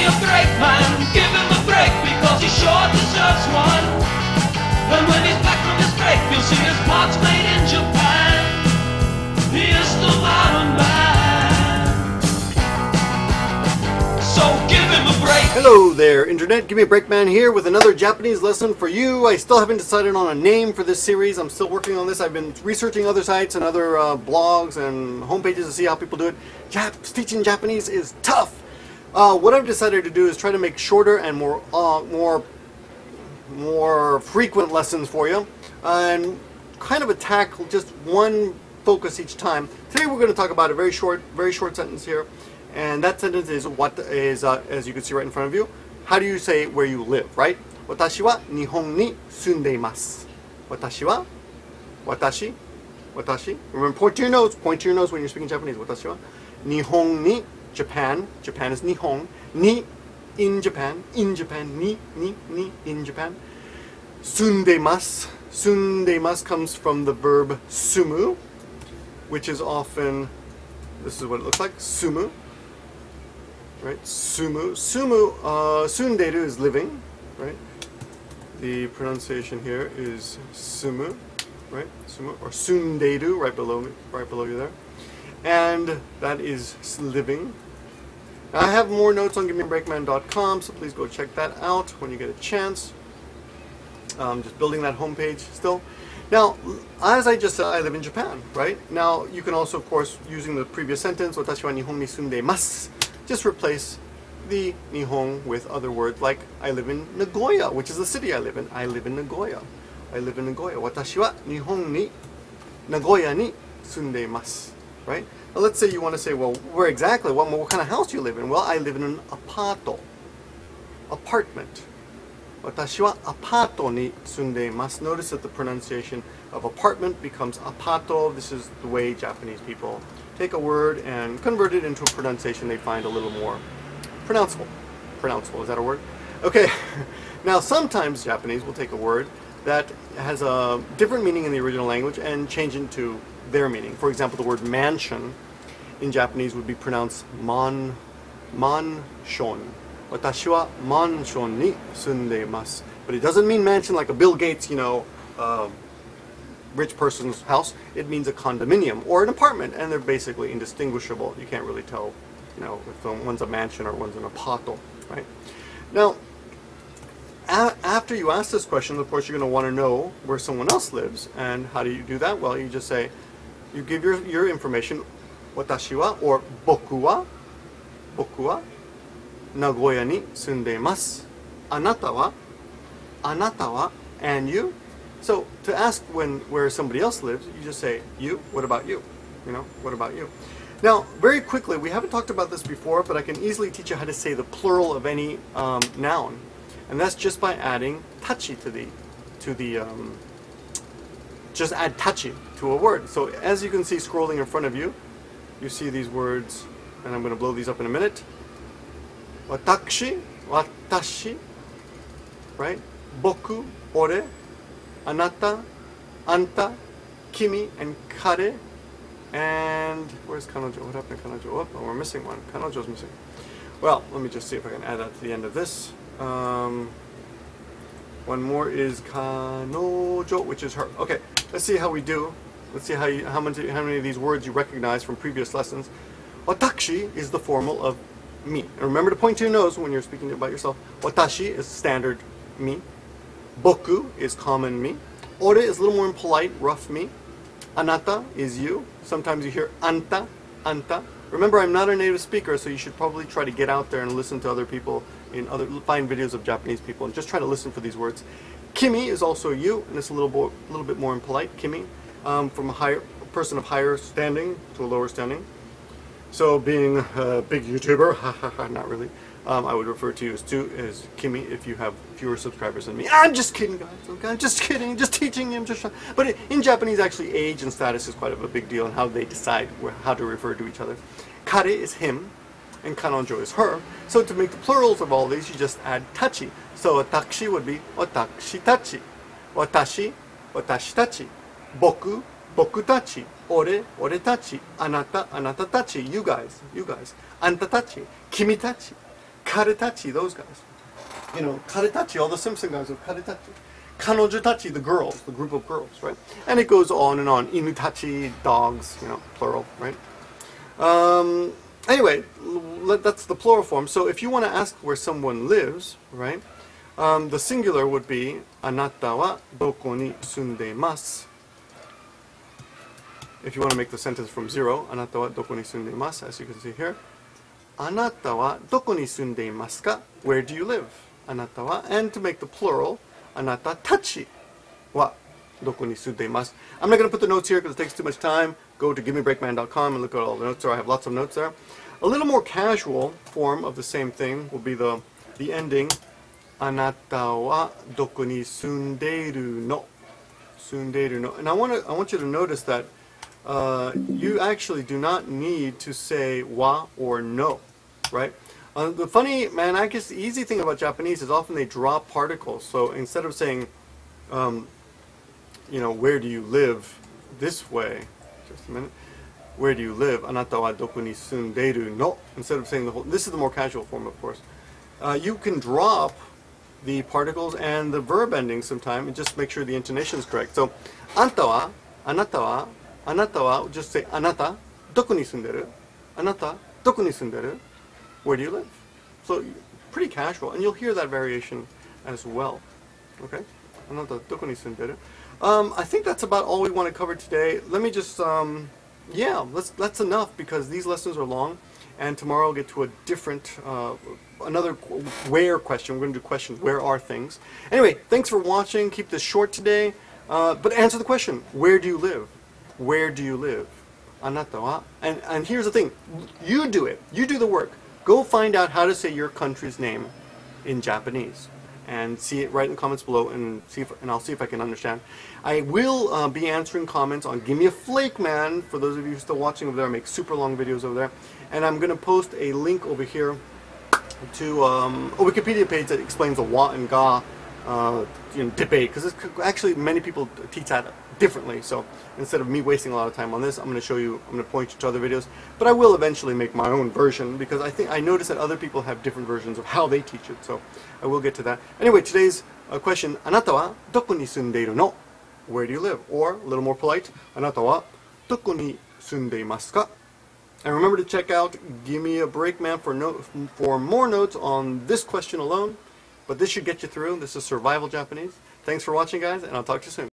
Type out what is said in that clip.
a break, man, give him a break, because he sure deserves one. And when he's back from his break, you'll see his parts made in Japan. He is the modern man, so give him a break. Hello there, Internet. Give me a break, man, here with another Japanese lesson for you. I still haven't decided on a name for this series. I'm still working on this. I've been researching other sites and other blogs and homepages to see how people do it. Teaching Japanese is tough. What I've decided to do is try to make shorter and more frequent lessons for you, and kind of attack just one focus each time. Today we're going to talk about a very short sentence here, and that sentence is as you can see right in front of you. How do you say where you live, right? Watashi wa Nihon ni sundeimasu. Watashi wa, watashi. Remember, point to your nose when you're speaking Japanese. Watashi wa Nihon ni, Japan is Nihon, ni in Japan, ni in Japan. Sundeimasu comes from the verb sumu, which is often, this is what it looks like, sumu, right? Sunderu is living, right? The pronunciation here is sumu, right? Sumu, or sunderu, right below you there. And that is living. Now, I have more notes on givemeabreakman.com, so please go check that out when you get a chance. Just building that homepage still. Now, as I just said, I live in Japan, right? Now, you can also, of course, using the previous sentence, watashi wa Nihon ni sundeimasu, just replace the Nihon with other words like I live in Nagoya, which is the city I live in. I live in Nagoya. Watashi wa Nihon ni Nagoya ni sundeimasu, right? Now, let's say you want to say, well, where exactly? What kind of house do you live in? Well, I live in an apartment. Watashi wa apato ni sundeimasu. Notice that the pronunciation of apartment becomes apato. This is the way Japanese people take a word and convert it into a pronunciation they find a little more pronounceable. Pronounceable, is that a word? Okay. Now, sometimes Japanese will take a word that has a different meaning in the original language and change it to their meaning. For example, the word mansion in Japanese would be pronounced manshon. Watashi wa manshon ni sundeimasu. But it doesn't mean mansion like a Bill Gates, rich person's house. It means a condominium or an apartment, and they're basically indistinguishable. You can't really tell, if one's a mansion or one's an apato, right? Now, after you ask this question, of course, you're going to want to know where someone else lives. And how do you do that? Well, you just say, you give your information, watashi wa, or boku wa, Nagoya ni sundeimasu. Anata wa, and you. So to ask where somebody else lives, you just say, you, what about you? What about you? Now, very quickly, we haven't talked about this before, but I can easily teach you how to say the plural of any noun. And that's just by adding tachi just add tachi to a word. So as you can see scrolling in front of you, you see these words, and I'm going to blow these up in a minute. Watashi, watashi, right? Boku, ore, anata, anta, kimi, and kare. And where's kanojo? What happened to kanojo? Oh, we're missing one. Kanojo's missing. Well, let me just see if I can add that to the end of this. One more is kanojo, which is her. Okay, let's see how we do. Let's see how many of these words you recognize from previous lessons. Watashi is the formal of me. And remember to point to your nose when you're speaking about yourself. Watashi is standard me. Boku is common me. Ore is a little more impolite, rough me. Anata is you. Sometimes you hear anta. Remember, I'm not a native speaker, so you should probably try to get out there and listen to other people, find videos of Japanese people, and just try to listen for these words. Kimi is also you, and it's a little bit more impolite. Kimi, from a person of higher standing to a lower standing. So, being a big YouTuber, not really, I would refer to you as Kimi if you have fewer subscribers than me. I'm just kidding, guys. Okay, I'm just kidding. Just teaching him. But in Japanese, actually, age and status is quite of a big deal in how they decide how to refer to each other. Kare is him, and kanojo is her. So to make the plurals of all these, you just add tachi. So watashi would be watashi-tachi, watashi, watashi-tachi, boku, boku-tachi, ore-tachi, anata-tachi, you guys, anata-tachi, kimi-tachi, Kare-tachi, those guys. You know, Kare-tachi, all the Simpson guys of Kare-tachi. Kanojo-tachi, the girls, the group of girls, right? And it goes on and on. Inu-tachi, dogs, you know, plural, right? Anyway, that's the plural form. So if you want to ask where someone lives, right, the singular would be anata wa doko ni sundemasu. If you want to make the sentence from 0, anata wa doko ni sundemasu, as you can see here. Anata wa doko ni sundemasu ka? Where do you live? Anata wa, and to make the plural, anata-tachi wa doko ni sundemasu. I'm not going to put the notes here because it takes too much time. Go to givemebreakman.com and look at all the notes there. I have lots of notes there. A little more casual form of the same thing will be the ending anata wa doko ni sundeiru no. Sundeiru no. And I want you to notice that you actually do not need to say wa or no, right? The funny, man, I guess the easy thing about Japanese is often they drop particles. So instead of saying, you know, where do you live this way? Just a minute. Where do you live? Anata wa doko ni sundeiru no. Instead of saying the whole, this is the more casual form, of course. You can drop the particles and the verb endings sometime and just make sure the intonation is correct. So, anta wa, anata wa, just say anata, doko ni sunderu? Anata, doko ni sunderu? Where do you live? So, pretty casual, and you'll hear that variation as well. Okay? Anata, doko ni sunderu? I think that's about all we want to cover today. Let me just, yeah, that's enough because these lessons are long, and tomorrow we'll get to a different, another where question. We're going to do questions. Where are things? Anyway, thanks for watching. Keep this short today, but answer the question. Where do you live? Where do you live? Anata wa? And here's the thing. You do it. You do the work. Go find out how to say your country's name in Japanese. And see it right in the comments below, and I'll see if I can understand. I will be answering comments on Give Me a Flake Man, for those of you still watching over there. I make super long videos over there. And I'm going to post a link over here to a Wikipedia page that explains the wa and ga debate, because actually many people teach that differently. So instead of me wasting a lot of time on this, I'm going to show you, I'm going to point you to other videos. But I will eventually make my own version, because I notice that other people have different versions of how they teach it. So I will get to that. Anyway, today's question, anata wa doko ni sundeiru no? Where do you live? Or, a little more polite, anata wa doko ni sundeimasu ka? And remember to check out Give Me a Break Man for more notes on this question alone. But this should get you through. This is Survival Japanese. Thanks for watching, guys, and I'll talk to you soon.